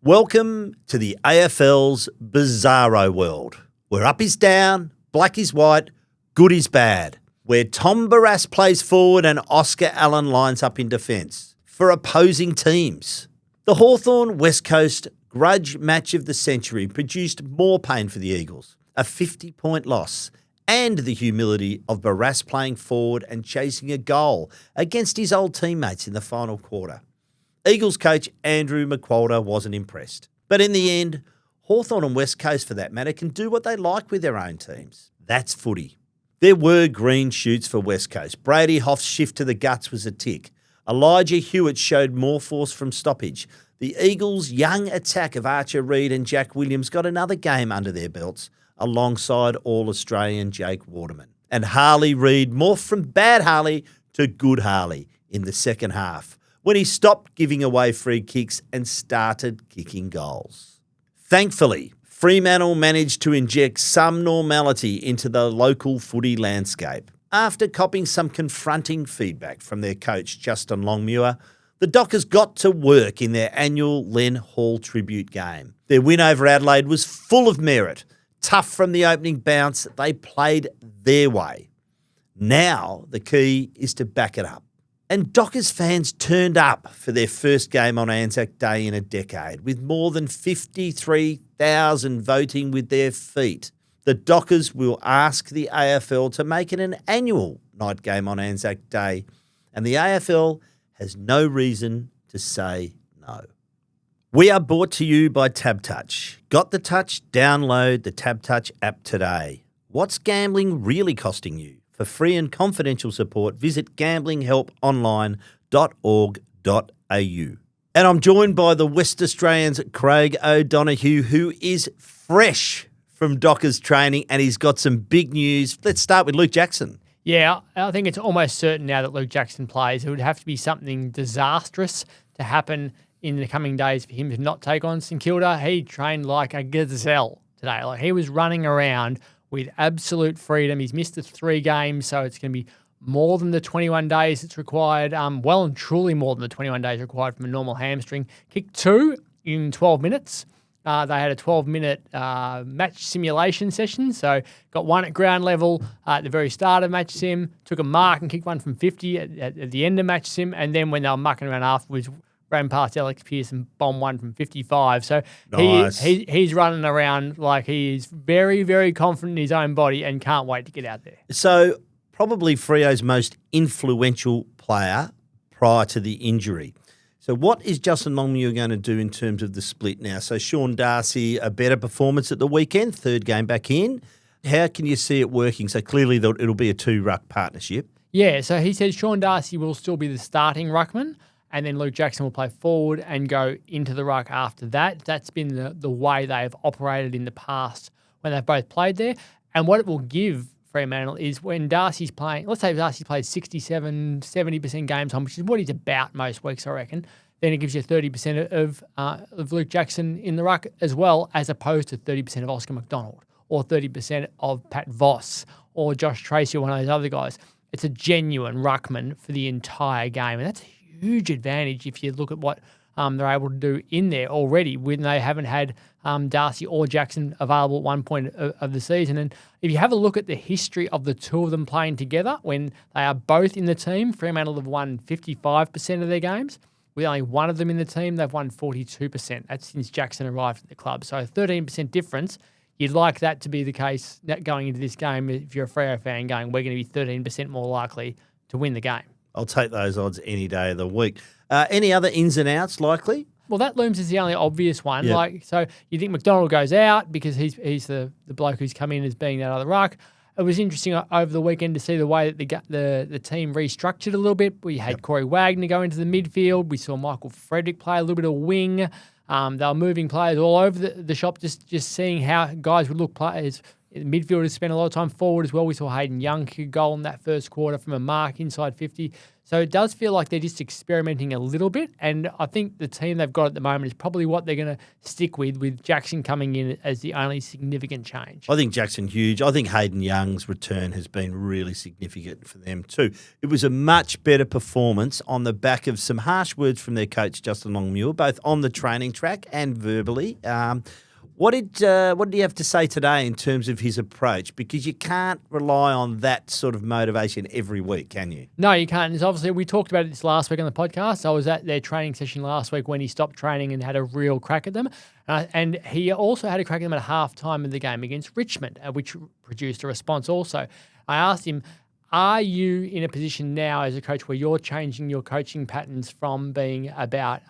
Welcome to the AFL's bizarro world, where up is down, black is white, good is bad, where Tom Barrass plays forward and Oscar Allen lines up in defence for opposing teams. The Hawthorn West Coast grudge match of the century produced more pain for the Eagles, a 50-point loss, and the humility of Barrass playing forward and chasing a goal against his old teammates in the final quarter. Eagles coach Andrew McQualter wasn't impressed. But in the end, Hawthorn and West Coast, for that matter, can do what they like with their own teams. That's footy. There were green shoots for West Coast. Brady Hoff's shift to the guts was a tick. Elijah Hewitt showed more force from stoppage. The Eagles' young attack of Archer Reid and Jack Williams got another game under their belts, alongside All-Australian Jake Waterman. And Harley Reid morphed from bad Harley to good Harley in the second half, when he stopped giving away free kicks and started kicking goals. Thankfully, Fremantle managed to inject some normality into the local footy landscape. After copping some confronting feedback from their coach, Justin Longmuir, the Dockers got to work in their annual Len Hall tribute game. Their win over Adelaide was full of merit. Tough from the opening bounce, they played their way. Now the key is to back it up. And Dockers fans turned up for their first game on ANZAC Day in a decade, with more than 53,000 voting with their feet. The Dockers will ask the AFL to make it an annual night game on ANZAC Day, and the AFL has no reason to say no. We are brought to you by TabTouch. Got the touch? Download the TabTouch app today. What's gambling really costing you? For free and confidential support, visit gamblinghelponline.org.au. And I'm joined by the West Australian's Craig O'Donoghue, who is fresh from Dockers training, and he's got some big news. Let's start with Luke Jackson. Yeah, I think it's almost certain now that Luke Jackson plays. It would have to be something disastrous to happen in the coming days for him to not take on St Kilda. He trained like a gazelle today. Like, he was running around with absolute freedom. He's missed the 3 games, so it's going to be more than the 21 days it's required. Well and truly more than the 21 days required from a normal hamstring. Kicked 2 in 12 minutes. They had a 12-minute match simulation session, so got 1 at ground level at the very start of match sim, took a mark and kicked 1 from 50 at the end of match sim, and then when they were mucking around afterwards, ran past Alex Pearce and bombed 1 from 55. So nice. he's running around like he is very, very confident in his own body and can't wait to get out there. So probably Freo's most influential player prior to the injury. So what is Justin Longmuir going to do in terms of the split now? So Sean Darcy, a better performance at the weekend, 3rd game back in. How can you see it working? So clearly it'll be a 2-ruck partnership. Yeah, so he said Sean Darcy will still be the starting ruckman, and then Luke Jackson will play forward and go into the ruck after that. That's been the way they've operated in the past when they've both played there. And what it will give Fremantle is when Darcy's playing, let's say Darcy plays 67, 70% game time, which is what he's about most weeks, I reckon, then it gives you 30% of Luke Jackson in the ruck as well, as opposed to 30% of Oscar McDonald or 30% of Pat Voss or Josh Tracy or one of those other guys. It's a genuine ruckman for the entire game, and that's a huge advantage if you look at what they're able to do in there already when they haven't had Darcy or Jackson available at one point of the season. And if you have a look at the history of the two of them playing together, when they are both in the team, Fremantle have won 55% of their games. With only one of them in the team, they've won 42%. That's since Jackson arrived at the club. So a 13% difference. You'd like that to be the case going into this game if you're a Freo fan going, we're going to be 13% more likely to win the game. I'll take those odds any day of the week. Any other ins and outs likely? Well, that looms as the only obvious one. Yep. So you think McDonald goes out because he's the bloke who's come in as being that other ruck. It was interesting over the weekend to see the way that the team restructured a little bit. We had Corey Wagner go into the midfield. We saw Michael Frederick play a little bit of wing. They were moving players all over the shop, just seeing how guys would look players Midfielders spent a lot of time forward as well. We saw Hayden Young kick a goal in that first quarter from a mark inside 50. So it does feel like they're just experimenting a little bit. And I think the team they've got at the moment is probably what they're going to stick with Jackson coming in as the only significant change. I think Jackson huge. I think Hayden Young's return has been really significant for them too. It was a much better performance on the back of some harsh words from their coach, Justin Longmuir, both on the training track and verbally. What did he have to say today in terms of his approach? Because you can't rely on that sort of motivation every week, can you? No, you can't. It's obviously, we talked about it this last week on the podcast. I was at their training session last week when he stopped training and had a real crack at them. And he also had a crack at them at half-time of the game against Richmond, which produced a response also. I asked him, are you in a position now as a coach where you're changing your coaching patterns from being about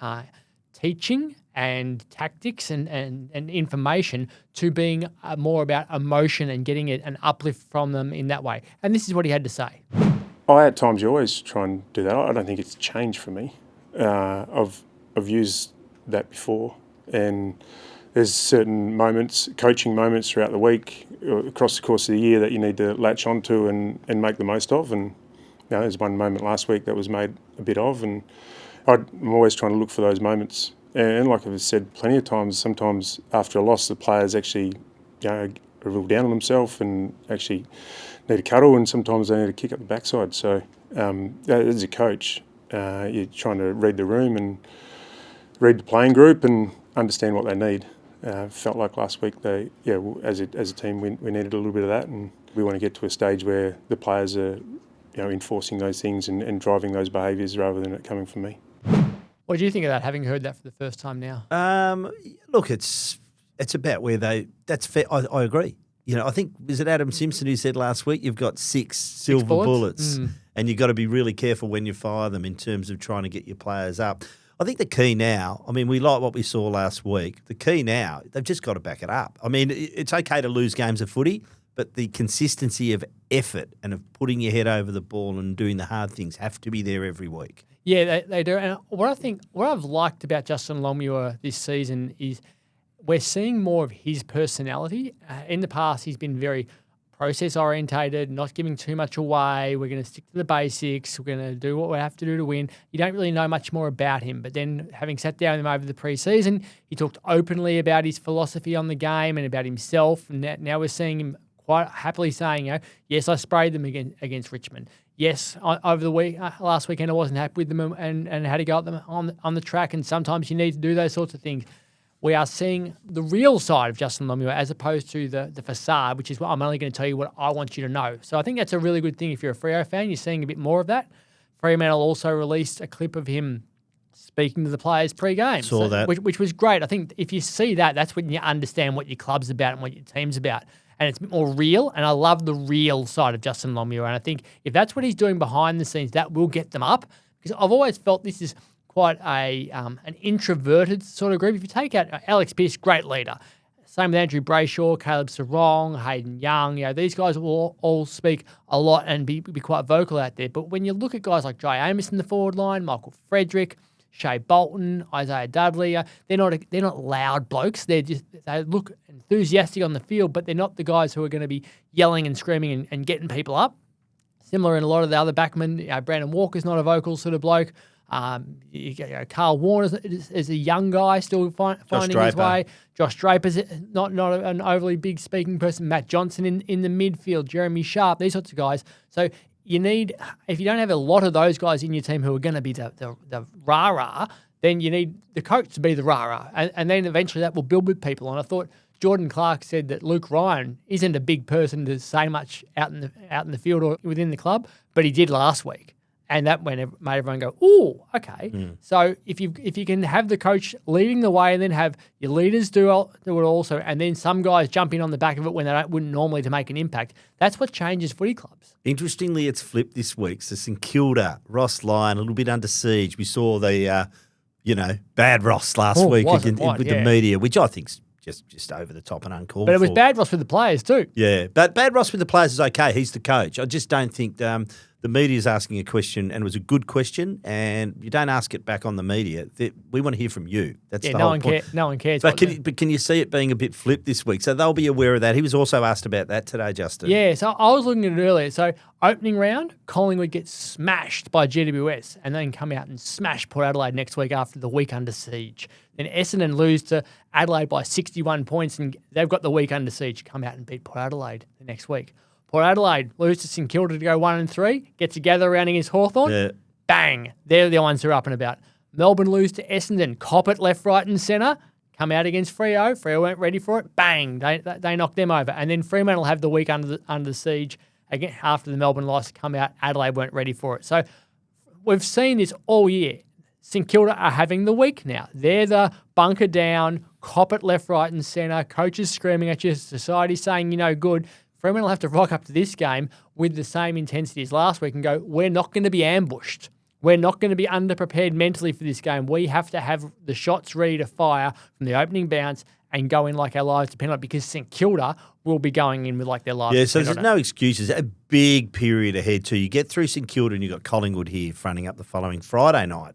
teaching and tactics and information to being more about emotion and getting an uplift from them in that way? And this is what he had to say. At times you always try and do that. I don't think it's changed for me. I've used that before, and there's certain moments, coaching moments throughout the week, across the course of the year that you need to latch onto and make the most of. And there's one moment last week that was made a bit of, and I'm always trying to look for those moments. And like I've said plenty of times, sometimes after a loss, the players actually are real down on themselves and actually need a cuddle, and sometimes they need a kick up the backside. So as a coach, you're trying to read the room and read the playing group and understand what they need. Felt like last week as a team we needed a little bit of that, and we want to get to a stage where the players are enforcing those things and driving those behaviours rather than it coming from me. What do you think of that, having heard that for the first time now? Look, it's about where that's fair. I agree. I think, was it Adam Simpson who said last week, you've got six silver bullets and you've got to be really careful when you fire them in terms of trying to get your players up. I think the key now, we like what we saw last week. The key now, they've just got to back it up. It's okay to lose games of footy, but the consistency of effort and of putting your head over the ball and doing the hard things have to be there every week. Yeah, they do. And what I've liked about Justin Longmuir this season is we're seeing more of his personality. In the past, he's been very process-orientated, not giving too much away. We're going to stick to the basics. We're going to do what we have to do to win. You don't really know much more about him. But then having sat down with him over the pre-season, he talked openly about his philosophy on the game and about himself. And now we're seeing him quite happily saying, yes, I sprayed them against Richmond. Yes, over the last weekend, I wasn't happy with them and had to go at them on the track. And sometimes you need to do those sorts of things. We are seeing the real side of Justin Longmuir as opposed to the facade, which is what I'm only going to tell you what I want you to know. So I think that's a really good thing if you're a Freo fan. You're seeing a bit more of that. Fremantle also released a clip of him speaking to the players pre-game. Saw that. Which was great. I think if you see that, that's when you understand what your club's about and what your team's about. And it's a bit more real, and I love the real side of Justin Longmuir. And I think if that's what he's doing behind the scenes, that will get them up. Because I've always felt this is quite an introverted sort of group. If you take out Alex Pearce, great leader. Same with Andrew Brayshaw, Caleb Sarong, Hayden Young. These guys will all speak a lot and be quite vocal out there. But when you look at guys like Jai Amos in the forward line, Michael Frederick, Shea Bolton, Isaiah Dudley, they're not loud blokes. They look enthusiastic on the field, but they're not the guys who are going to be yelling and screaming and getting people up. Similar in a lot of the other backmen. Brandon Walker's not a vocal sort of bloke. Carl Warner is a young guy still finding his way. Josh Draper's not an overly big speaking person. Matt Johnson in the midfield. Jeremy Sharp, these sorts of guys. So you need, if you don't have a lot of those guys in your team who are going to be the rah-rah, then you need the coach to be the rah-rah. And then eventually that will build with people. And I thought Jordan Clark said that Luke Ryan isn't a big person to say much out in the field or within the club, but he did last week. And that made everyone go, ooh, okay. So if you can have the coach leading the way and then have your leaders do it also, and then some guys jump in on the back of it when they wouldn't normally to make an impact, that's what changes footy clubs. Interestingly, it's flipped this week. So St Kilda, Ross Lyon, a little bit under siege. We saw the, bad Ross last week with the media, which I think's just over the top and uncalled for. But it was bad Ross with the players too. Yeah, but bad Ross with the players is okay. He's the coach. I just don't think the media's asking a question, and it was a good question, and you don't ask it back on the media. We want to hear from you. That's the whole point. No one cares. But can you see it being a bit flipped this week? So they'll be aware of that. He was also asked about that today, Justin. Yeah, so I was looking at it earlier. So opening round, Collingwood gets smashed by GWS and then come out and smash Port Adelaide next week after the week under siege. Then Essendon lose to Adelaide by 61 points, and they've got the week under siege. Come out and beat Port Adelaide the next week. Port Adelaide lose to St Kilda to go 1-3, get together around against Hawthorn. Yeah. Bang. They're the ones who are up and about. Melbourne lose to Essendon, cop it left, right and centre. Come out against Freo. Freo weren't ready for it. Bang. They knocked them over. And then Fremantle will have the week under the siege again after the Melbourne loss. Come out. Adelaide weren't ready for it. So we've seen this all year. St Kilda are having the week now. They're the bunker down, cop it left, right and centre. Coaches screaming at you. Society saying, good. Fremantle will have to rock up to this game with the same intensity as last week and go, we're not going to be ambushed. We're not going to be underprepared mentally for this game. We have to have the shots ready to fire from the opening bounce and go in like our lives depend on it, because St Kilda will be going in with like their lives. Yeah, so there's no excuses. A big period ahead too. You get through St Kilda and you've got Collingwood here fronting up the following Thursday night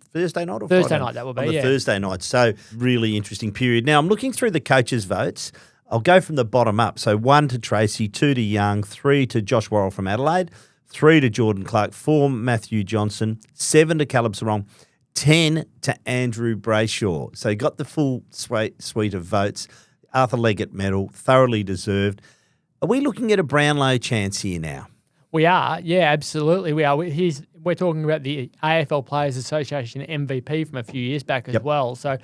or Thursday night, that will be, Thursday night. So really interesting period. Now I'm looking through the coaches' votes. I'll go from the bottom up. So 1 to Tracy, 2 to Young, 3 to Josh Worrell from Adelaide, 3 to Jordan Clark, 4 Matthew Johnson, 7 to Caleb Sarong, 10 to Andrew Brayshaw. So he got the full suite of votes. Arthur Leggett medal, thoroughly deserved. Are we looking at a Brownlow chance here now? We are, yeah, absolutely. We are. We're talking about the AFL Players Association MVP from a few years back as well. So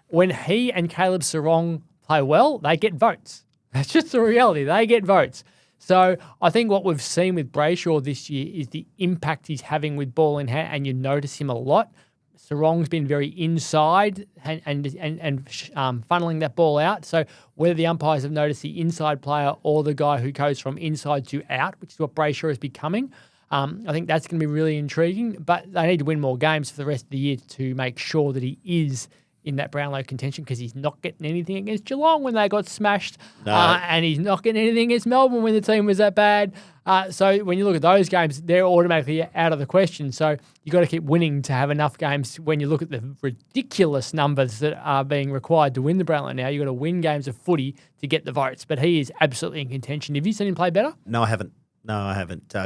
when he and Caleb Sarong play well, they get votes. That's just the reality. They get votes. So I think what we've seen with Brayshaw this year is the impact he's having with ball in hand, and you notice him a lot. Sarong's been very inside and funneling that ball out. So whether the umpires have noticed the inside player or the guy who goes from inside to out, which is what Brayshaw is becoming, I think that's going to be really intriguing. But they need to win more games for the rest of the year to make sure that he is in that Brownlow contention, because he's not getting anything against Geelong when they got smashed, and he's not getting anything against Melbourne when the team was that bad. So when you look at those games, they're automatically out of the question. So you've got to keep winning to have enough games. When you look at the ridiculous numbers that are being required to win the Brownlow now, you've got to win games of footy to get the votes. But he is absolutely in contention. Have you seen him play better? No, I haven't.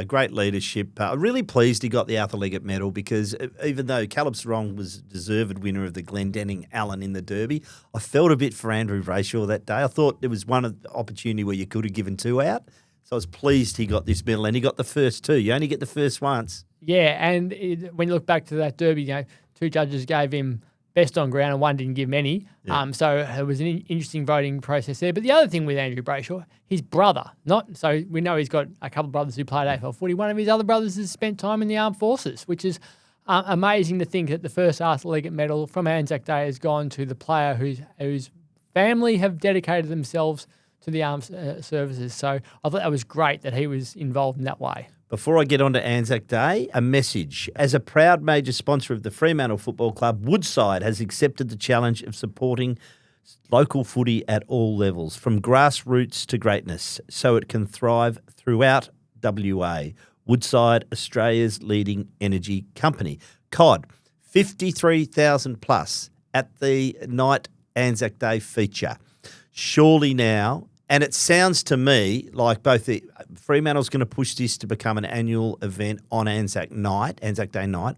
Great leadership. I'm really pleased he got the Arthur Leggett medal, because even though Caleb Sarong was deserved winner of the Glendenning Allen in the Derby, I felt a bit for Andrew Brayshaw that day. I thought there was one opportunity where you could have given 2 out. So I was pleased he got this medal, and he got the first 2. You only get the first once. Yeah, and when you look back to that Derby, 2 judges gave him best on ground and one didn't give him any. Yeah. So it was an interesting voting process there. But the other thing with Andrew Brayshaw, his brother, so we know he's got a couple of brothers who played AFL footy. One of his other brothers has spent time in the armed forces, which is amazing to think that the first Arthur Leggett medal from ANZAC Day has gone to the player whose family have dedicated themselves to the armed services. So I thought that was great that he was involved in that way. Before I get on to Anzac Day, a message. As a proud major sponsor of the Fremantle Football Club, Woodside has accepted the challenge of supporting local footy at all levels, from grassroots to greatness, so it can thrive throughout WA. Woodside, Australia's leading energy company. COD, 53,000 plus at the night Anzac Day feature. Surely now, and it sounds to me like both Fremantle's going to push this to become an annual event on Anzac Day night.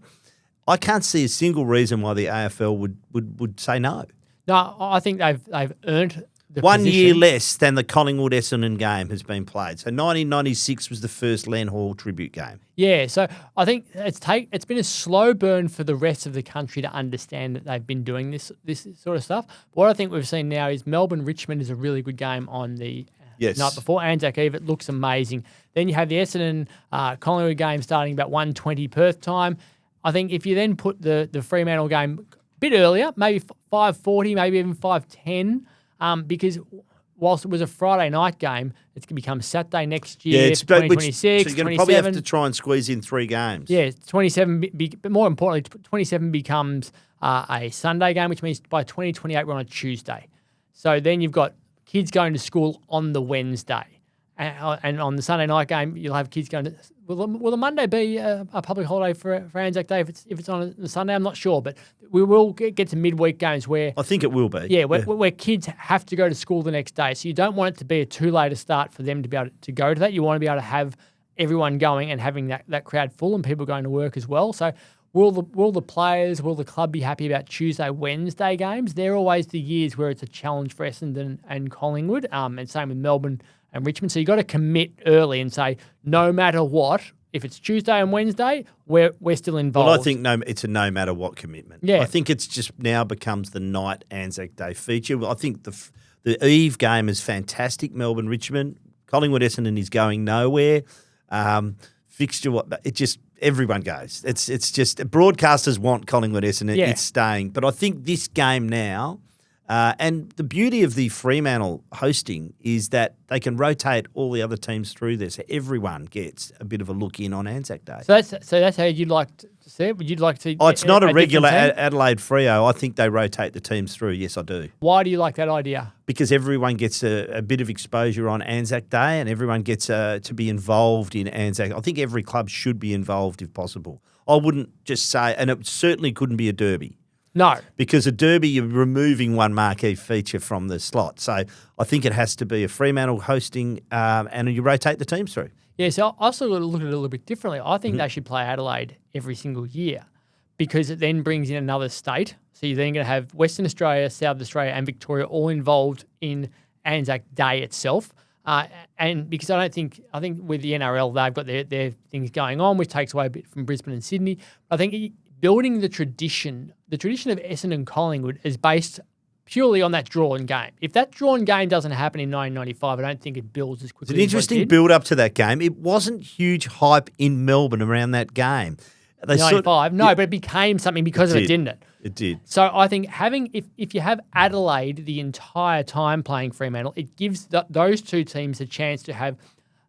I can't see a single reason why the AFL would say no. No, I think they've earned the 1 position. year less than the Collingwood-Essendon game has been played. So 1996 was the first Len Hall tribute game. Yeah, so I think it's been a slow burn for the rest of the country to understand that they've been doing this sort of stuff. But what I think we've seen now is Melbourne-Richmond is a really good game on the night before. Anzac Eve, it looks amazing. Then you have the Essendon Collingwood game starting about 1:20 Perth time. I think if you then put the Fremantle game a bit earlier, maybe 5:40, maybe even 5:10, because whilst it was a Friday night game, it's going to become Saturday next year, 2026, so you're going to probably have to try and squeeze in 3 games. Yeah, 27, but more importantly, 27 becomes a Sunday game, which means by 2028 we're on a Tuesday. So then you've got kids going to school on the Wednesday. And on the Sunday night game, you'll have kids going, will the Monday be a public holiday for Anzac Day if it's on the Sunday? I'm not sure, but we will get to midweek games where... I think it will be. Yeah, where kids have to go to school the next day. So you don't want it to be a too late a start for them to be able to go to that. You want to be able to have everyone going and having that crowd full and people going to work as well. So will the players, will the club be happy about Tuesday, Wednesday games? They're always the years where it's a challenge for Essendon and Collingwood, and same with Melbourne and Richmond. So you got to commit early and say, no matter what, if it's Tuesday and Wednesday, we're still involved. Well, I think it's a no matter what commitment. Yeah. I think it's just now becomes the night Anzac Day feature. I think the Eve game is fantastic, Melbourne, Richmond. Collingwood, Essendon is going nowhere. Fixture, it just, everyone goes. It's just, broadcasters want Collingwood, Essendon. Yeah. It's staying. But I think this game now, and the beauty of the Fremantle hosting is that they can rotate all the other teams through there, so everyone gets a bit of a look in on Anzac Day. So that's how you'd like to see it? Would you like to? Oh, it's not a regular team? Adelaide Freo. I think they rotate the teams through. Yes, I do. Why do you like that idea? Because everyone gets a bit of exposure on Anzac Day, and everyone gets to be involved in Anzac. I think every club should be involved if possible. I wouldn't just say, and it certainly couldn't be a derby. No. Because a derby, you're removing one marquee feature from the slot. So I think it has to be a Fremantle hosting, and you rotate the teams through. Yeah, so I also look at it a little bit differently. I think they should play Adelaide every single year because it then brings in another state. So you're then going to have Western Australia, South Australia and Victoria all involved in Anzac Day itself. And because I think with the NRL, they've got their things going on, which takes away a bit from Brisbane and Sydney. I think building the tradition of Essendon and Collingwood is based purely on that drawn game. If that drawn game doesn't happen in 1995, I don't think it builds as quickly. It's an interesting build-up to that game. It wasn't huge hype in Melbourne around that game. 95, but it became something because of it, didn't it? It did. So I think if you have Adelaide the entire time playing Fremantle, it gives those two teams a chance to have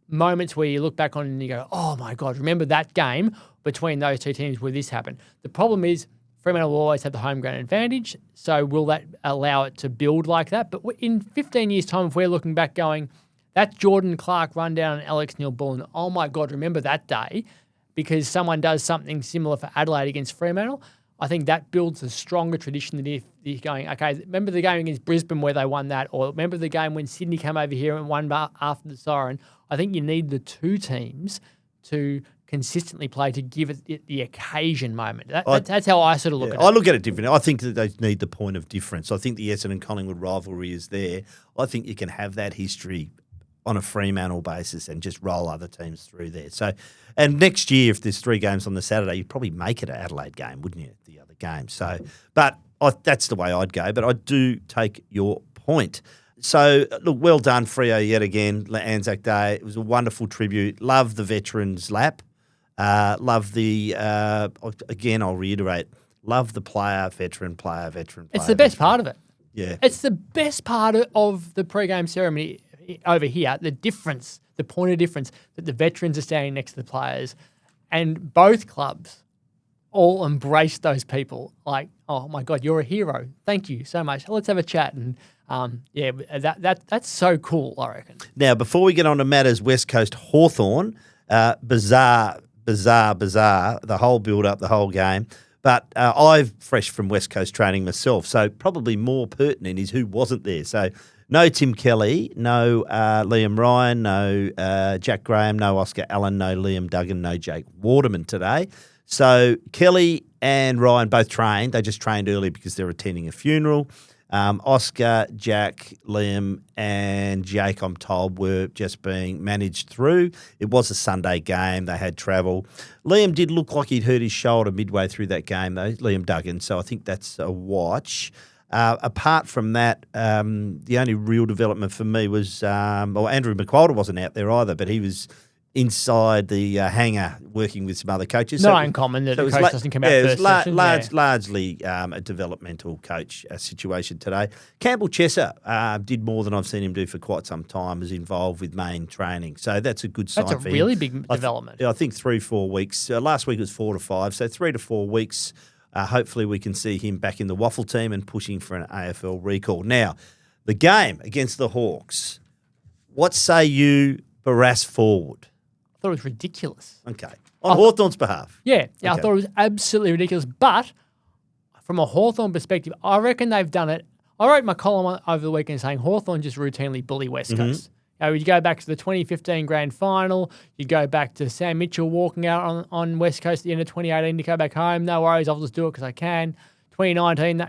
moments where you look back on it and you go, oh my God, remember that game between those two teams where this happened. The problem is Fremantle will always have the home ground advantage, so will that allow it to build like that? But in 15 years' time, if we're looking back going, that Jordan Clark rundown and Alex Neil Bullen, oh my God, remember that day, because someone does something similar for Adelaide against Fremantle, I think that builds a stronger tradition than if you're going, okay, remember the game against Brisbane where they won that, or remember the game when Sydney came over here and won after the siren. I think you need the two teams to consistently play to give it the occasion moment. That's how I sort of look at it. I look at it differently. I think that they need the point of difference. I think the Essendon Collingwood rivalry is there. I think you can have that history on a Fremantle basis and just roll other teams through there. So, and next year, if there's 3 games on the Saturday, you'd probably make it an Adelaide game, wouldn't you, the other game? So, but that's the way I'd go. But I do take your point. So, look, well done, Freo, yet again, Anzac Day. It was a wonderful tribute. Love the veterans lap. Love the, again, I'll reiterate, love the veteran player. It's the best part of it. Yeah. It's the best part of the pre-game ceremony over here, the point of difference, that the veterans are standing next to the players, and both clubs all embrace those people. Like, oh my God, you're a hero. Thank you so much. Let's have a chat. And that's so cool, I reckon. Now, before we get on to matters West Coast Hawthorn, bizarre, the whole build-up, the whole game. But I've fresh from West Coast training myself, so probably more pertinent is who wasn't there. So no Tim Kelly, no Liam Ryan, no Jack Graham, no Oscar Allen, no Liam Duggan, no Jake Waterman today. So Kelly and Ryan both trained. They just trained early because they're attending a funeral. Oscar, Jack, Liam and Jake, I'm told, were just being managed through. It was a Sunday game. They had travel. Liam did look like he'd hurt his shoulder midway through that game, though, Liam Duggan, so I think that's a watch. Apart from that, the only real development for me was, Andrew McWalter wasn't out there either, but he was inside the hangar working with some other coaches. Not uncommon that a coach doesn't come out first. It was largely a developmental coach situation today. Campbell Chesser did more than I've seen him do for quite some time, was involved with main training. So that's a good sign for him. That's a really big development. I think 3-4 weeks. Last week was 4 to 5, so 3 to 4 weeks. Hopefully we can see him back in the waffle team and pushing for an AFL recall. Now, the game against the Hawks, what say you Barrass forward. I thought it was ridiculous. Okay. On Hawthorn's behalf. Yeah, I Okay. thought it was absolutely ridiculous. But from a Hawthorn perspective, I reckon they've done it. I wrote my column over the weekend saying Hawthorn just routinely bully West Coast. You go back to the 2015 grand final. You go back to Sam Mitchell walking out on West Coast at the end of 2018 to go back home. No worries, I'll just do it because I can. 2019,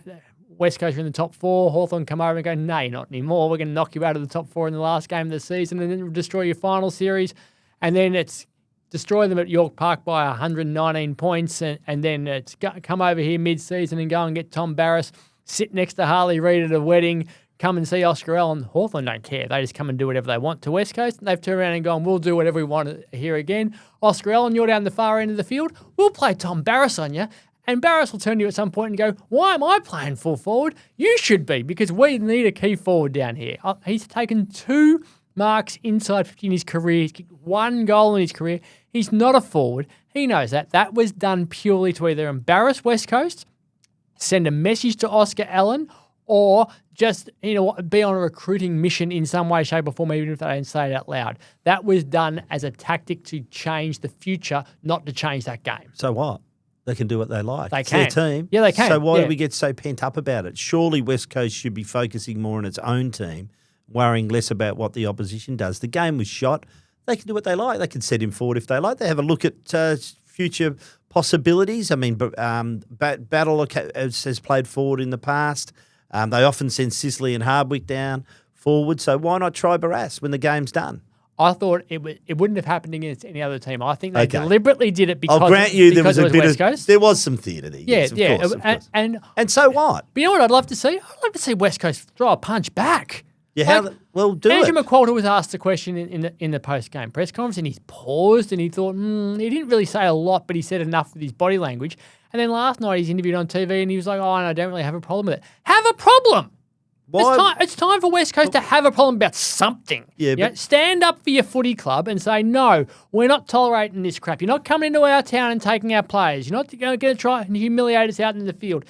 West Coast are in the top four. Hawthorn come over and go, no, you're not anymore. We're going to knock you out of the top four in the last game of the season and then destroy your final series. And then it's destroy them at York Park by 119 points. And then it's come over here mid-season and go and get Tom Barrass, sit next to Harley Reid at a wedding, come and see Oscar Allen. Hawthorn don't care. They just come and do whatever they want to West Coast. And they've turned around and gone, we'll do whatever we want here again. Oscar Allen, you're down the far end of the field. We'll play Tom Barrass on you. And Barrass will turn to you at some point and go, why am I playing full forward? You should be, because we need a key forward down here. He's taken 2 marks inside 50 in his career. He's kicked 1 goal in his career. He's not a forward. He knows that. That was done purely to either embarrass West Coast, send a message to Oscar Allen, or just be on a recruiting mission in some way, shape, or form, even if they don't say it out loud. That was done as a tactic to change the future, not to change that game. So what? They can do what they like. They It's can. their team. Yeah, they can. So why Yeah. do we get so pent up about it? Surely West Coast should be focusing more on its own team, worrying less about what the opposition does. The game was shot. They can do what they like. They can set him forward if they like. They have a look at future possibilities. I mean, Battle has played forward in the past. They often send Sicily and Hardwick down forward. So why not try Barrass when the game's done? I thought it wouldn't have happened against any other team. I think they Okay. deliberately did it because I'll grant you there was because a bit West of Coast. there was some theatre there. Yeah, Yes, of yeah, course, of course. and And so what? but you know what I'd love to see? I'd love to see West Coast throw a punch back. Yeah, well, do Andrew it. McQualter was asked a question in the post game press conference, and he paused and he thought he didn't really say a lot, but he said enough with his body language. And then last night he's interviewed on TV and he was like, "Oh, I don't really have a problem with it." Have a problem. Why? It's time for West Coast to have a problem about something. Yeah, You know, but- stand up for your footy club and say, no, we're not tolerating this crap. You're not coming into our town and taking our players. You're not going to try and humiliate us out in the field.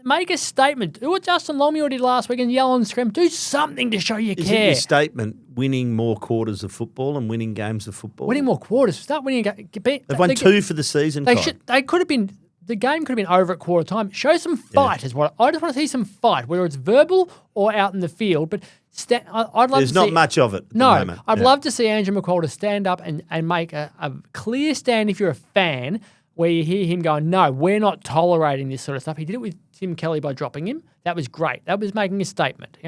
Make a statement. Do what Justin Longmuir did last week and yell and scream. Do something to show you Isn't care. your statement winning more quarters of football and winning games of football? Winning more quarters. Start winning. They've won 2 for the season. They Kai. should. They could have been. The game could have been over at quarter time. Show some fight is what I just want to see. Some fight, whether it's verbal or out in the field. But I'd love There's to not see, much of it. At the No, moment. I'd Yeah. love to see Andrew McQualter stand up and make a clear stand if you're a fan, where you hear him going, no, we're not tolerating this sort of stuff. He did it with Tim Kelly by dropping him. That was great. That was making a statement.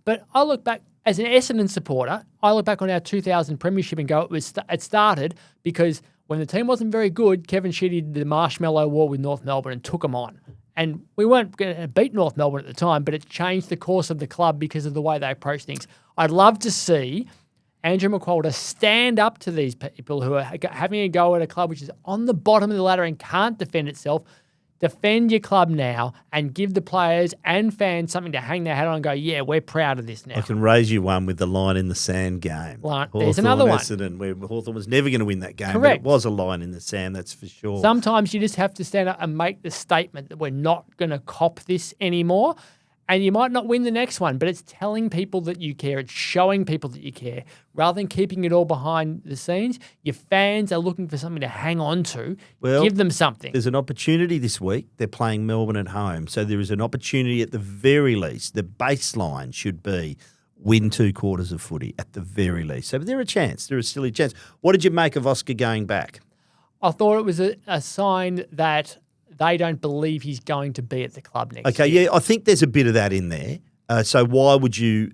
But I look back, as an Essendon supporter, I look back on our 2000 premiership and go, it started because when the team wasn't very good, Kevin Sheedy did the Marshmallow War with North Melbourne and took them on. And we weren't going to beat North Melbourne at the time, but it changed the course of the club because of the way they approach things. I'd love to see Andrew McQualter stand up to these people who are having a go at a club which is on the bottom of the ladder and can't defend itself. Defend your club now and give the players and fans something to hang their hat on and go, yeah, we're proud of this now. I can raise you one with the line in the sand game. There's another one. Essendon, where Hawthorn was never going to win that game. Correct. But it was a line in the sand, that's for sure. Sometimes you just have to stand up and make the statement that we're not going to cop this anymore. And you might not win the next one, but it's telling people that you care. It's showing people that you care. Rather than keeping it all behind the scenes, your fans are looking for something to hang on to. Well, give them something. There's an opportunity this week. They're playing Melbourne at home. So there is an opportunity at the very least. The baseline should be win 2 quarters of footy at the very least. So there is still a chance. What did you make of Oscar going back? I thought it was a sign that they don't believe he's going to be at the club next year. Okay, yeah, I think there's a bit of that in there. So why would you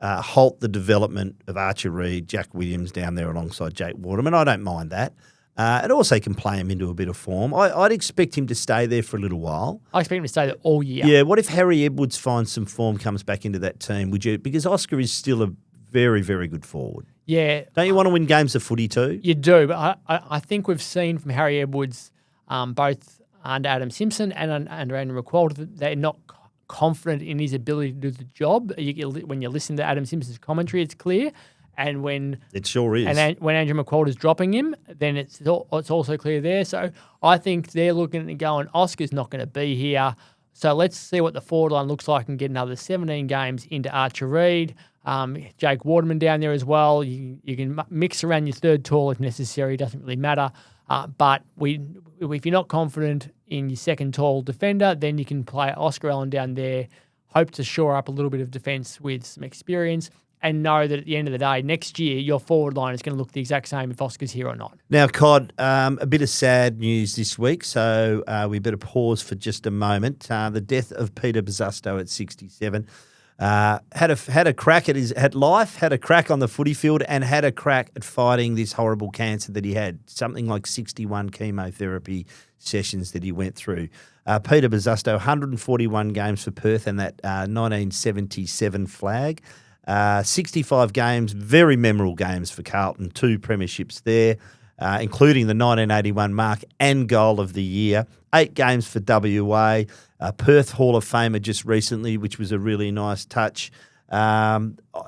halt the development of Archer Reid, Jack Williams down there alongside Jake Waterman? I don't mind that. And also can play him into a bit of form. I'd expect him to stay there for a little while. I expect him to stay there all year. Yeah, what if Harry Edwards finds some form, comes back into that team? Would you? Because Oscar is still a very, very good forward. Yeah. Don't you want to win games of footy too? You do, but I think we've seen from Harry Edwards, both under Adam Simpson and under Andrew McQualter, that they're not confident in his ability to do the job. When you listen to Adam Simpson's commentary, it's clear. And when It sure is. and when Andrew McQualter's dropping him, then it's also clear there. So I think they're looking and going, Oscar's not going to be here. So let's see what the forward line looks like and get another 17 games into Archer Reid. Jake Waterman down there as well. You can mix around your third tall if necessary. Doesn't really matter. But if you're not confident in your second tall defender, then you can play Oscar Allen down there, hope to shore up a little bit of defence with some experience, and know that at the end of the day, next year, your forward line is going to look the exact same if Oscar's here or not. Now, Cod, a bit of sad news this week, so we better pause for just a moment. The death of Peter Bosustow at 67. Had a crack at life, had a crack on the footy field, and had a crack at fighting this horrible cancer that he had. Something like 61 chemotherapy sessions that he went through. Peter Bosustow, 141 games for Perth and that 1977 flag. 65 games, very memorable games for Carlton, 2 premierships there, including the 1981 mark and goal of the year. 8 games for WA, Perth Hall of Famer just recently, which was a really nice touch.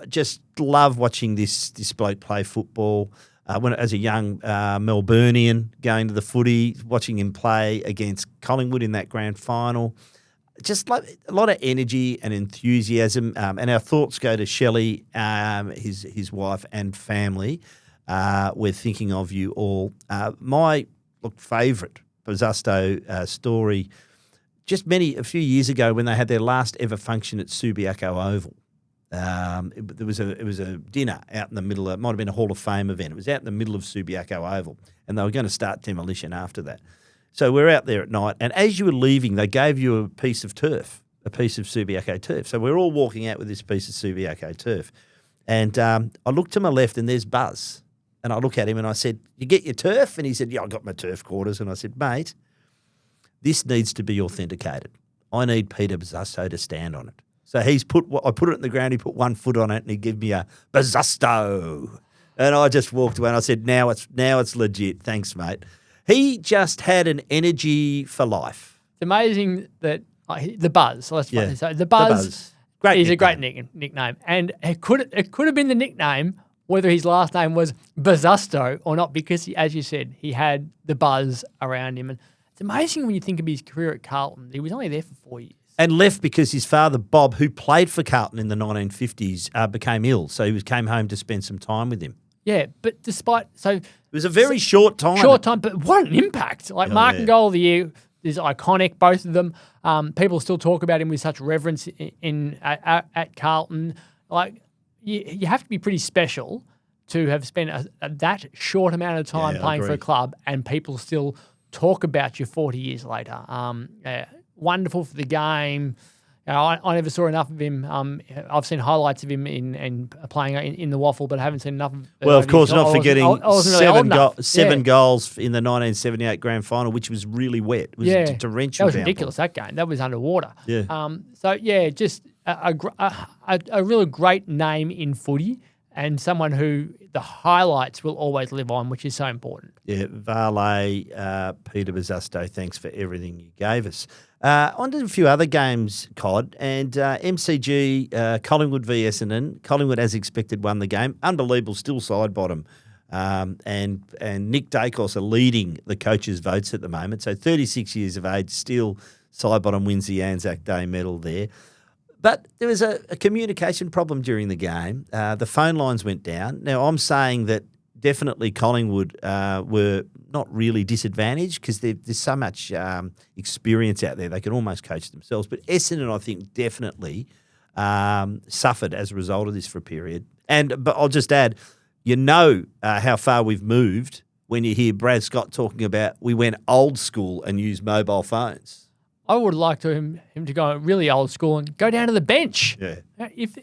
Just love watching this bloke play football. As a young Melburnian going to the footy, watching him play against Collingwood in that grand final. Just like a lot of energy and enthusiasm, and our thoughts go to Shelley, his wife and family. We're thinking of you all. My favourite Bosustow story, just a few years ago when they had their last ever function at Subiaco Oval. It was a dinner out in the middle. It might have been a Hall of Fame event. It was out in the middle of Subiaco Oval, and they were going to start demolition after that. So we're out there at night, and as you were leaving, they gave you a piece of turf, a piece of Subiaco turf. So we're all walking out with this piece of Subiaco turf. And I look to my left, and there's Buzz. And I look at him, and I said, "You get your turf?" And he said, "Yeah, I got my turf quarters." And I said, "Mate, this needs to be authenticated. I need Peter Bosustow to stand on it." So I put it in the ground, he put one foot on it, and he gave me a Bosustow. And I just walked away, and I said, now it's legit. Thanks, mate. He just had an energy for life. It's amazing that the Buzz. So let's say the Buzz. Is a great nickname, and it could have been the nickname whether his last name was Bosustow or not, because as you said, he had the buzz around him. And it's amazing when you think of his career at Carlton. He was only there for 4 years. And left because his father, Bob, who played for Carlton in the 1950s, became ill. So he came home to spend some time with him. Yeah, but it was a very short time. Short time, but what an impact. Mark and goal of the year is iconic, both of them. People still talk about him with such reverence at Carlton. You have to be pretty special to have spent that short amount of time playing for a club, and people still talk about you 40 years later. Wonderful for the game. I never saw enough of him. I've seen highlights of him in playing in the Waffle, but I haven't seen enough of Well, of course, not forgetting seven really goals in the 1978 grand final, which was really wet. It was torrential. That was ridiculous, that game. That was underwater. Yeah. Just a really great name in footy, and someone who the highlights will always live on, which is so important. Yeah, Varley, Peter Bosustow, thanks for everything you gave us. On to a few other games, Cod, and MCG, Collingwood v Essendon. Collingwood, as expected, won the game. Unbelievable, still side bottom. And Nick Dacos are leading the coaches' votes at the moment. So 36 years of age, still side bottom, wins the ANZAC Day medal there. But there was a communication problem during the game. The phone lines went down. Now, I'm saying that definitely Collingwood were not really disadvantaged because there's so much experience out there. They can almost coach themselves. But Essendon, I think, definitely suffered as a result of this for a period. But I'll just add, how far we've moved when you hear Brad Scott talking about we went old school and used mobile phones. I would like him to go really old school and go down to the bench. Yeah. If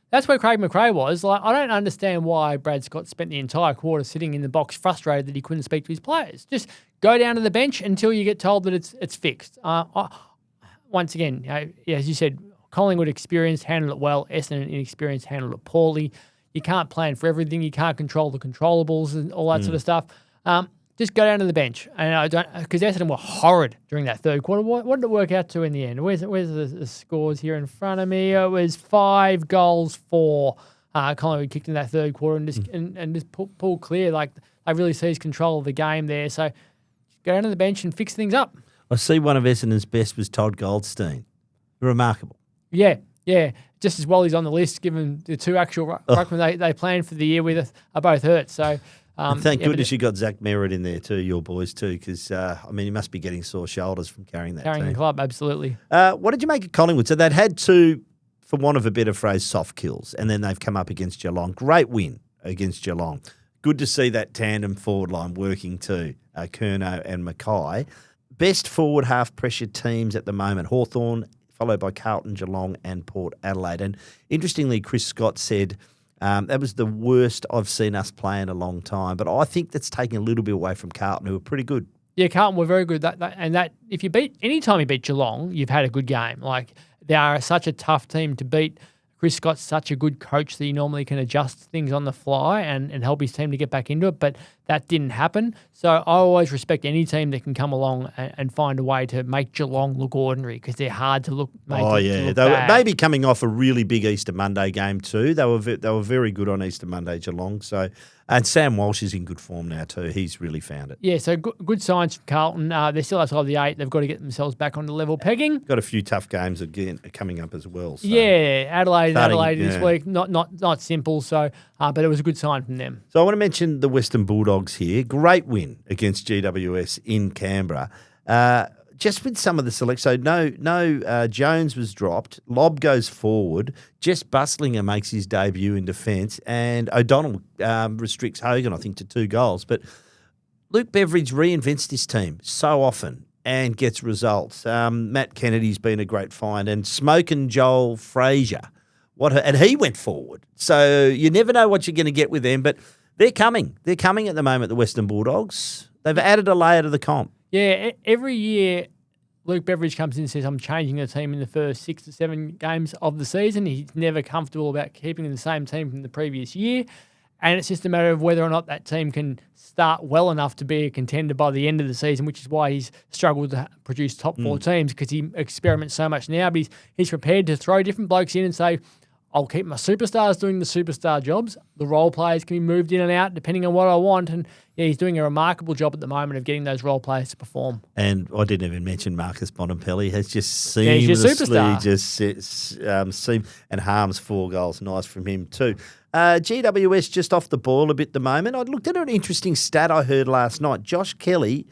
that's where Craig McRae was. I don't understand why Brad Scott spent the entire quarter sitting in the box frustrated that he couldn't speak to his players. Just go down to the bench until you get told that it's fixed. Once again, as you said, Collingwood experienced, handled it well. Essendon inexperienced, handled it poorly. You can't plan for everything. You can't control the controllables and all that sort of stuff. Just go down to the bench. And because Essendon were horrid during that third quarter. What did it work out to in the end? Where's the scores here in front of me? It was 5 goals for Collingwood kicked in that third quarter and just pull clear. They really seized control of the game there. So go down to the bench and fix things up. I see one of Essendon's best was Todd Goldstein. Remarkable. Yeah. Just as well he's on the list, given the two actual ruckmen they planned for the year with are both hurt. So And thank goodness you got Zach Merritt in there too, your boys too, because, he must be getting sore shoulders from carrying that carrying team. the club, absolutely. What did you make of Collingwood? So they'd had two, for want of a better phrase, soft kills, and then they've come up against Geelong. Great win against Geelong. Good to see that tandem forward line working too, Curnow and Mackay. Best forward half pressure teams at the moment, Hawthorn, followed by Carlton, Geelong and Port Adelaide. And interestingly, Chris Scott said that was the worst I've seen us play in a long time. But I think that's taking a little bit away from Carlton, who are pretty good. Yeah, Carlton were very good. If you anytime you beat Geelong, you've had a good game. Like, they are such a tough team to beat. Chris Scott's such a good coach that he normally can adjust things on the fly and help his team to get back into it, but that didn't happen. So I always respect any team that can come along and find a way to make Geelong look ordinary, because they're hard to look. They were maybe coming off a really big Easter Monday game too. They were very good on Easter Monday, Geelong. So, and Sam Walsh is in good form now too. He's really found it. Yeah, so good signs from Carlton. They're still outside the 8. They've got to get themselves back on the level pegging. Got a few tough games again coming up as well. So. Yeah, Adelaide this week, not simple. So, but it was a good sign from them. So I want to mention the Western Bulldogs here. Great win against GWS in Canberra. Just with some of the selection, so no Jones was dropped. Lobb goes forward. Jess Bustlinger makes his debut in defence, and O'Donnell restricts Hogan, I think, to 2 goals. But Luke Beveridge reinvents this team so often and gets results. Matt Kennedy's been a great find, and Smoke and Joel Frazier, and he went forward. So you never know what you're going to get with them, but they're coming. They're coming at the moment, the Western Bulldogs. They've added a layer to the comp. Yeah, every year Luke Beveridge comes in and says, I'm changing the team in the first 6 to 7 games of the season. He's never comfortable about keeping the same team from the previous year. And it's just a matter of whether or not that team can start well enough to be a contender by the end of the season, which is why he's struggled to produce top 4 teams, because he experiments so much now. But he's prepared to throw different blokes in and say, I'll keep my superstars doing the superstar jobs. The role players can be moved in and out depending on what I want. And he's doing a remarkable job at the moment of getting those role players to perform. And I didn't even mention Marcus Bontempelli has just seamlessly and Harms 4 goals. Nice from him too. GWS just off the ball a bit at the moment. I looked at an interesting stat I heard last night. Josh Kelly,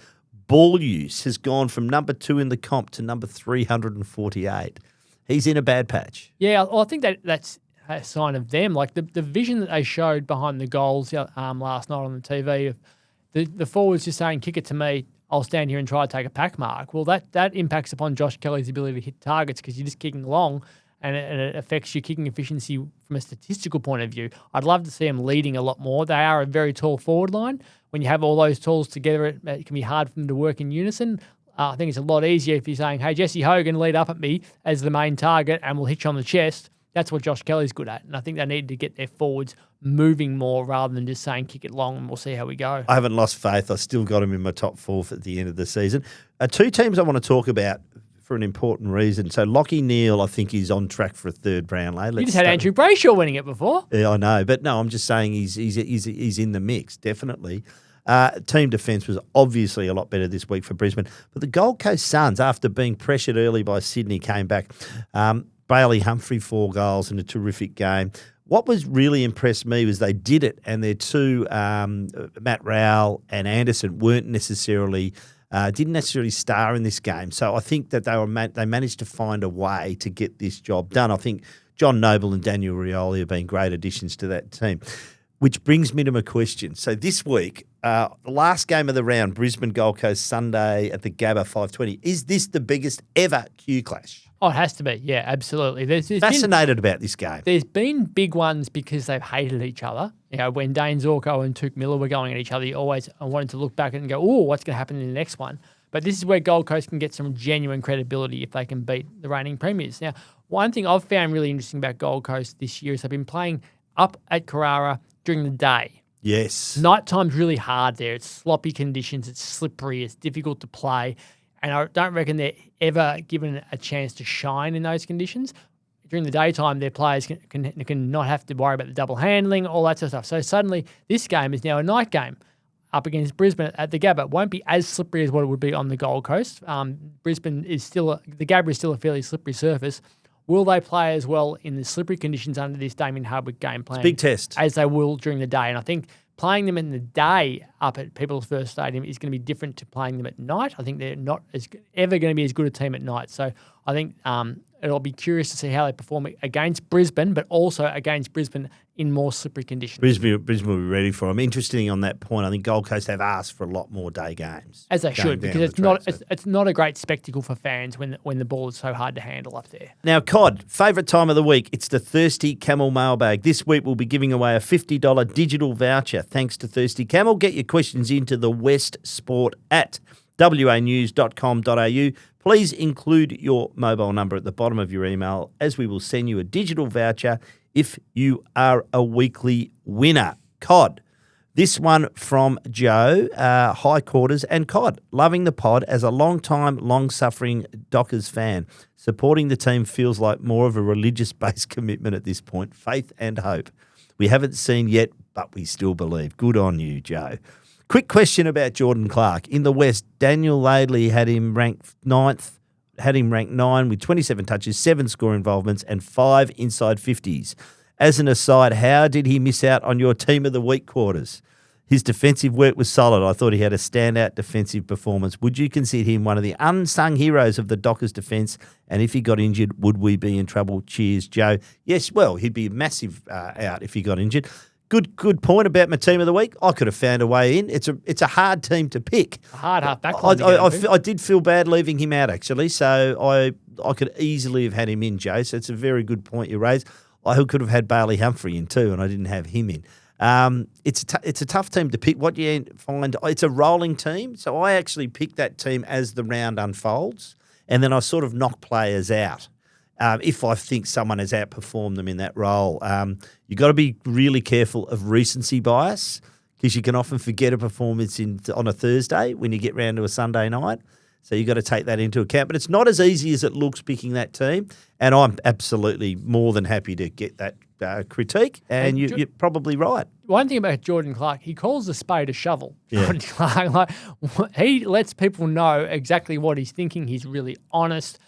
ball use has gone from number 2 in the comp to number 348. He's in a bad patch. Yeah, well, I think that's a sign of them. Like the vision that they showed behind the goals last night on the TV, the forwards just saying, kick it to me, I'll stand here and try to take a pack mark. Well, that impacts upon Josh Kelly's ability to hit targets, because you're just kicking long, and it affects your kicking efficiency from a statistical point of view. I'd love to see them leading a lot more. They are a very tall forward line. When you have all those tools together, it can be hard for them to work in unison. I think it's a lot easier if you're saying, hey, Jesse Hogan, lead up at me as the main target and we'll hit you on the chest. That's what Josh Kelly's good at. And I think they need to get their forwards moving more rather than just saying kick it long and we'll see how we go. I haven't lost faith. I still got him in my top 4 at the end of the season. 2 teams I want to talk about for an important reason. So Lachie Neale, I think, is on track for a 3rd Brownlow. You just had Andrew Brayshaw winning it before. Yeah, I know. But no, I'm just saying he's in the mix, definitely. Team defence was obviously a lot better this week for Brisbane. But the Gold Coast Suns, after being pressured early by Sydney, came back. Bailey Humphrey, 4 goals in a terrific game. What was really impressed me was they did it, and their 2, Matt Rowell and Anderson, didn't necessarily star in this game. So I think that they managed to find a way to get this job done. I think John Noble and Daniel Rioli have been great additions to that team. Which brings me to my question. So this week, the last game of the round, Brisbane Gold Coast Sunday at the Gabba 5:20. Is this the biggest ever Q clash? Oh, it has to be. Yeah, absolutely. There's fascinated about this game. There's been big ones because they've hated each other. You know, when Dane Zorko and Touk Miller were going at each other, you always wanted to look back and go, oh, what's going to happen in the next one? But this is where Gold Coast can get some genuine credibility if they can beat the reigning premiers. Now, one thing I've found really interesting about Gold Coast this year is they've been playing up at Carrara during the day. Yes. Nighttime's really hard there. It's sloppy conditions. It's slippery. It's difficult to play. And I don't reckon they're ever given a chance to shine in those conditions. During the daytime, their players can not have to worry about the double handling, all that sort of stuff. So suddenly, this game is now a night game. up against Brisbane at the Gabba. It won't be as slippery as what it would be on the Gold Coast. Brisbane is still the Gabba is still a fairly slippery surface. Will they play as well in the slippery conditions under this Damien Hardwick game plan? Big test. As they will during the day. And I think playing them in the day up at People's First Stadium is going to be different to playing them at night. I think they're not ever going to be as good a team at night. So I think it'll be curious to see how they perform against Brisbane, but also against Brisbane in more slippery conditions. Brisbane will be ready for them. Interesting on that point. I think Gold Coast have asked for a lot more day games. As they should, because it's not a great spectacle for fans when the ball is so hard to handle up there. Now, Cod, favourite time of the week, it's the Thirsty Camel mailbag. This week we'll be giving away a $50 digital voucher thanks to Thirsty Camel. Get your questions into TheWestSport at wanews.com.au. Please include your mobile number at the bottom of your email, as we will send you a digital voucher if you are a weekly winner. Cod, this one from Joe, High Quarters, and Cod, loving the pod as a long-time, long-suffering Dockers fan. Supporting the team feels like more of a religious-based commitment at this point, faith and hope. We haven't seen yet, but we still believe. Good on you, Joe. Quick question about Jordan Clark. In the West, Daniel Laidley had him ranked 9th with 27 touches, 7 score involvements, and 5 inside 50s. As an aside, how did he miss out on your team of the week, Quarters? His defensive work was solid. I thought he had a standout defensive performance. Would you consider him one of the unsung heroes of the Dockers defence? And if he got injured, would we be in trouble? Cheers, Joe. Yes, well, he'd be massive out if he got injured. Good point about my team of the week. I could have found a way in. It's a hard team to pick. A hard half back. I did feel bad leaving him out, actually, so I could easily have had him in, Joe. So it's a very good point you raised. I could have had Bailey Humphrey in too, and I didn't have him in. It's a tough team to pick. What you find, it's a rolling team, so I actually pick that team as the round unfolds, and then I sort of knock players out. If I think someone has outperformed them in that role. You've got to be really careful of recency bias, because you can often forget a performance on a Thursday when you get round to a Sunday night. So you've got to take that into account. But it's not as easy as it looks picking that team, and I'm absolutely more than happy to get that critique, and you're probably right. One thing about Jordan Clark, he calls the spade a shovel. Yeah. Jordan Clark, he lets people know exactly what he's thinking. He's really honest.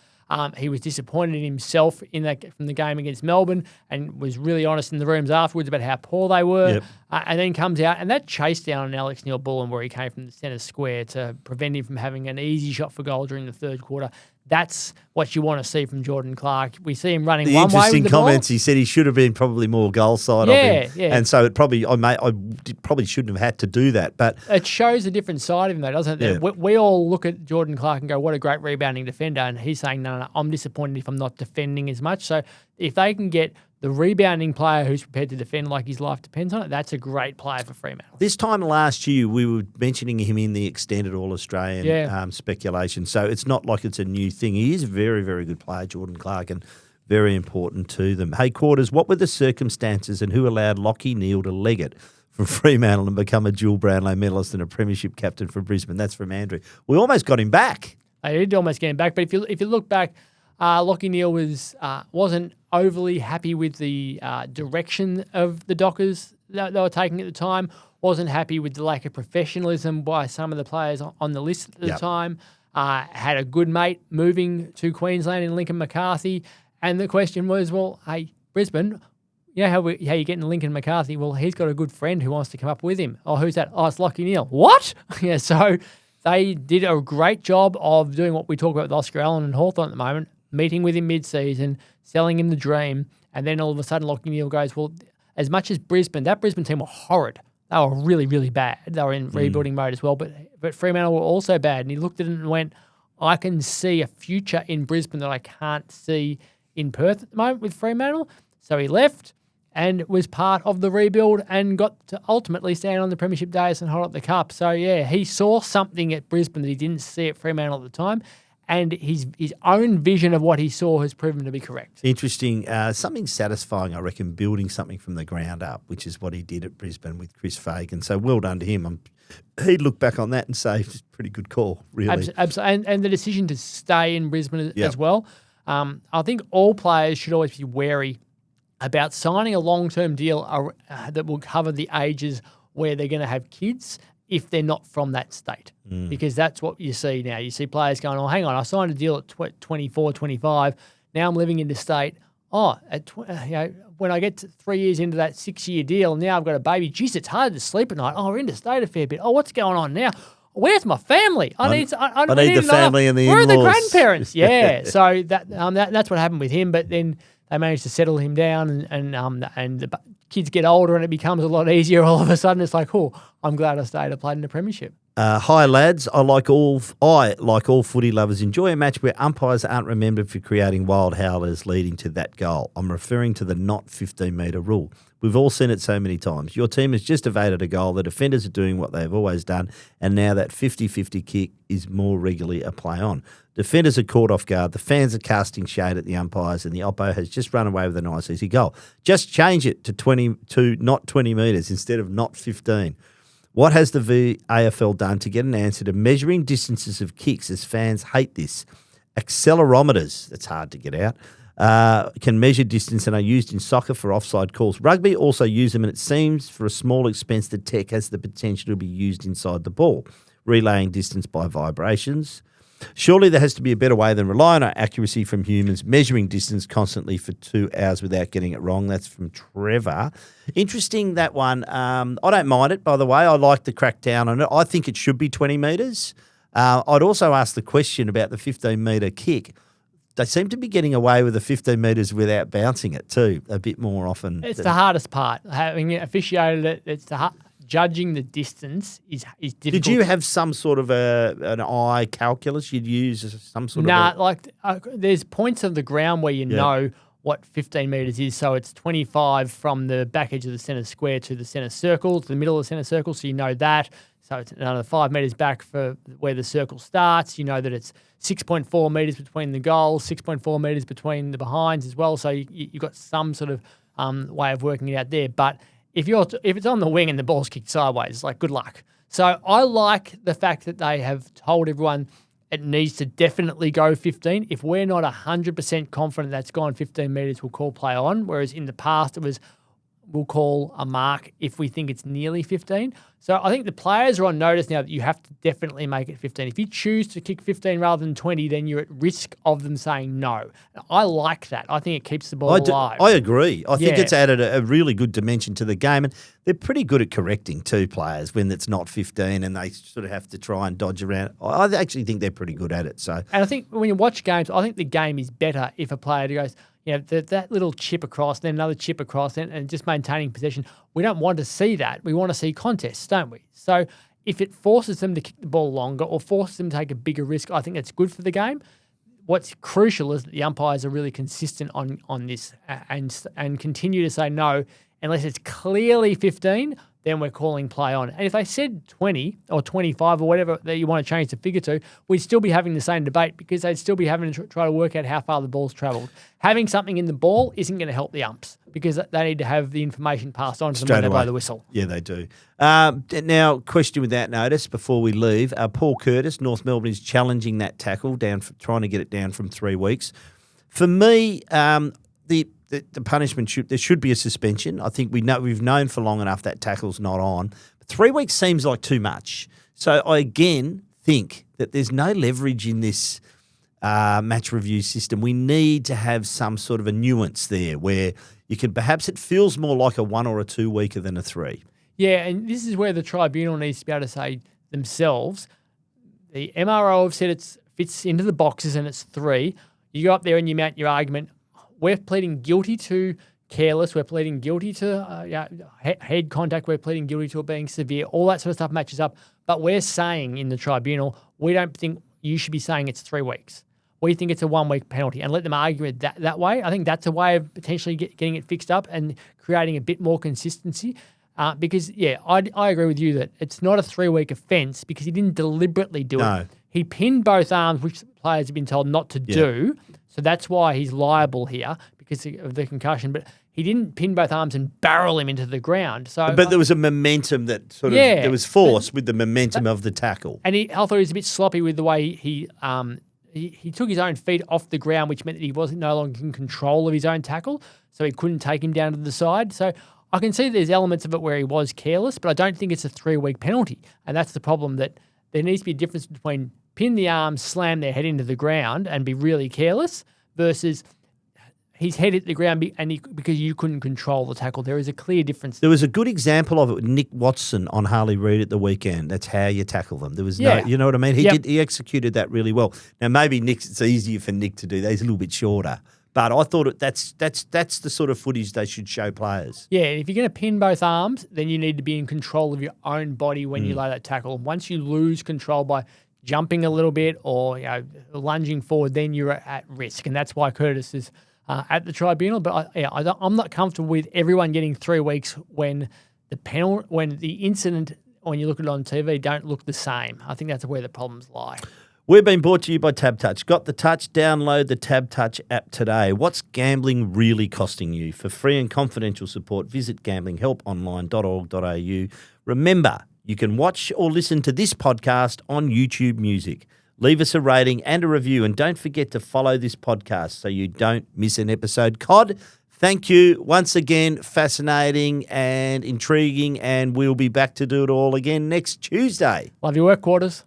He was disappointed in himself from the game against Melbourne, and was really honest in the rooms afterwards about how poor they were. Yep. And then comes out, and that chase down on Alex Neil-Bullen, where he came from the centre square to prevent him from having an easy shot for goal during the third quarter. That's what you want to see from Jordan Clark. We see him running one way with the ball. Interesting comments. He said he should have been probably more goal side of him. Yeah. And so I probably shouldn't have had to do that. But it shows a different side of him, though, doesn't it? Yeah. We all look at Jordan Clark and go, what a great rebounding defender. And he's saying, no, I'm disappointed if I'm not defending as much. So if they can get the rebounding player who's prepared to defend like his life depends on it, that's a great player for Fremantle. This time last year, we were mentioning him in the extended All-Australian speculation. So it's not like it's a new thing. He is a very, very good player, Jordan Clark, and very important to them. Hey, Quarters, what were the circumstances and who allowed Lachie Neale to leg it from Fremantle and become a dual Brownlow medalist and a premiership captain for Brisbane? That's from Andrew. We almost got him back. They did almost get him back, but if you look back, Lachie Neale wasn't overly happy with the direction of the Dockers that they were taking at the time, wasn't happy with the lack of professionalism by some of the players on the list at the time, had a good mate moving to Queensland in Lincoln McCarthy, and the question was, well, hey, Brisbane, you know how you getting Lincoln McCarthy? Well, he's got a good friend who wants to come up with him. Oh, who's that? Oh, it's Lachie Neale. What? Yeah, so they did a great job of doing what we talk about with Oscar Allen and Hawthorn at the moment, meeting with him mid-season, selling him the dream, and then all of a sudden Lachie Neale goes, well, as much as that Brisbane team were horrid. They were really, really bad. They were in rebuilding mode as well, but Fremantle were also bad. And he looked at it and went, I can see a future in Brisbane that I can't see in Perth at the moment with Fremantle. So he left and was part of the rebuild and got to ultimately stand on the premiership dais and hold up the cup. So, yeah, he saw something at Brisbane that he didn't see at Fremantle at the time. And his own vision of what he saw has proven to be correct. Interesting. Something satisfying, I reckon, building something from the ground up, which is what he did at Brisbane with Chris Fagan. So well done to him. He'd look back on that and say it's a pretty good call, really. Absolutely. And the decision to stay in Brisbane as well. I think all players should always be wary about signing a long-term deal that will cover the ages where they're going to have kids if they're not from that state, because that's what you see now. You see players going, oh, hang on, I signed a deal at 24, 25. Now I'm living in the state. Oh, when I get to 3 years into that 6-year deal, now I've got a baby. Geez, it's hard to sleep at night. Oh, we're in the state a fair bit. Oh, what's going on now? Where's my family? I need the family and the Where in-laws. are the grandparents? Yeah. So that's what happened with him. But then they managed to settle him down, and the kids get older, and it becomes a lot easier. All of a sudden, it's like, oh, I'm glad I stayed. I played in the premiership. Hi lads, I like all footy lovers enjoy a match where umpires aren't remembered for creating wild howlers leading to that goal. I'm referring to the not 15-metre rule. We've all seen it so many times. Your team has just evaded a goal. The defenders are doing what they've always done, and now that 50-50 kick is more regularly a play on. Defenders are caught off guard. The fans are casting shade at the umpires, and the oppo has just run away with a nice, easy goal. Just change it to not 20 metres instead of not 15. What has the VAFL done to get an answer to measuring distances of kicks, as fans hate this? Accelerometers, that's hard to get out, can measure distance and are used in soccer for offside calls. Rugby also use them, and it seems for a small expense the tech has the potential to be used inside the ball, relaying distance by vibrations. Surely there has to be a better way than relying on accuracy from humans, measuring distance constantly for 2 hours without getting it wrong. That's from Trevor. Interesting, that one. I don't mind it, by the way. I like the crackdown on it. I think it should be 20 metres. I'd also ask the question about the 15-metre kick. They seem to be getting away with the 15 metres without bouncing it too, a bit more often. It's the hardest part. Having officiated it, it's judging the distance is difficult. Did you have some sort of an eye calculus you'd use? Some sort of there's points of the ground where you know what 15 metres is. So it's 25 from the back edge of the centre square to the centre circle, to the middle of the centre circle, so you know that. So it's another 5 metres back for where the circle starts. You know that it's 6.4 metres between the goals, 6.4 metres between the behinds as well. So you've got some sort of way of working it out there. But if it's on the wing and the ball's kicked sideways, it's like, good luck. So I like the fact that they have told everyone it needs to definitely go 15. If we're not 100% confident that's gone 15 metres, we'll call play on, whereas in the past it was we'll call a mark if we think it's nearly 15. So I think the players are on notice now that you have to definitely make it 15. If you choose to kick 15 rather than 20, then you're at risk of them saying no. And I like that. I think it keeps the ball alive. I agree. I think it's added a really good dimension to the game, and they're pretty good at correcting two players when it's not 15 and they sort of have to try and dodge around. I actually think they're pretty good at it. So, and I think when you watch games, I think the game is better if a player goes, that little chip across, then another chip across, and just maintaining possession. We don't want to see that. We want to see contests, don't we? So if it forces them to kick the ball longer or forces them to take a bigger risk, I think that's good for the game. What's crucial is that the umpires are really consistent on this and continue to say no unless it's clearly 15. Then we're calling play on. And if they said 20 or 25 or whatever that you want to change the figure to, we'd still be having the same debate because they'd still be having to try to work out how far the ball's travelled. Having something in the ball isn't going to help the umps because they need to have the information passed on to them when they blow the whistle. Yeah, they do. Now, question without notice before we leave. Paul Curtis, North Melbourne, is challenging that tackle, trying to get it down from 3 weeks. For me, the punishment there should be a suspension. I think we've known for long enough that tackle's not on. But 3 weeks seems like too much. So I again think that there's no leverage in this match review system. We need to have some sort of a nuance there where you can perhaps it feels more like a 1 or a 2 weeker than a 3. Yeah, and this is where the tribunal needs to be able to say themselves, the MRO have said it fits into the boxes and it's 3. You go up there and you mount your argument. We're pleading guilty to careless. We're pleading guilty to head contact. We're pleading guilty to it being severe. All that sort of stuff matches up. But we're saying in the tribunal, we don't think you should be saying it's 3 weeks. We think it's a 1 week penalty and let them argue it that way. I think that's a way of potentially getting it fixed up and creating a bit more consistency. Because, I agree with you that it's not a 3 week offence because he didn't deliberately do it. He pinned both arms, which players have been told not to do. So that's why he's liable here because of the concussion. But he didn't pin both arms and barrel him into the ground. But there was a momentum that there was force with the momentum of the tackle. And I thought he was a bit sloppy with the way he took his own feet off the ground, which meant that he wasn't no longer in control of his own tackle. So he couldn't take him down to the side. So I can see there's elements of it where he was careless, but I don't think it's a 3-week penalty. And that's the problem, that there needs to be a difference between pin the arms, slam their head into the ground and be really careless versus his head hit the ground because you couldn't control the tackle. There is a clear difference. There was a good example of it with Nick Watson on Harley Reid at the weekend. That's how you tackle them. There was no, you know what I mean? He executed that really well. Now, maybe it's easier for Nick to do that. He's a little bit shorter. But I thought that's the sort of footage they should show players. Yeah, if you're going to pin both arms, then you need to be in control of your own body when you lay that tackle. Once you lose control by jumping a little bit or lunging forward, then you're at risk. And that's why Curtis is at the tribunal. But I'm not comfortable with everyone getting 3 weeks when the incident, when you look at it on TV, don't look the same. I think that's where the problems lie. We've been brought to you by Tab Touch. Got the touch? Download the Tab Touch app today. What's gambling really costing you? For free and confidential support, visit gamblinghelponline.org.au. Remember, you can watch or listen to this podcast on YouTube Music. Leave us a rating and a review, and don't forget to follow this podcast so you don't miss an episode. Cod, thank you once again. Fascinating and intriguing, and we'll be back to do it all again next Tuesday. Love your work, Quarters.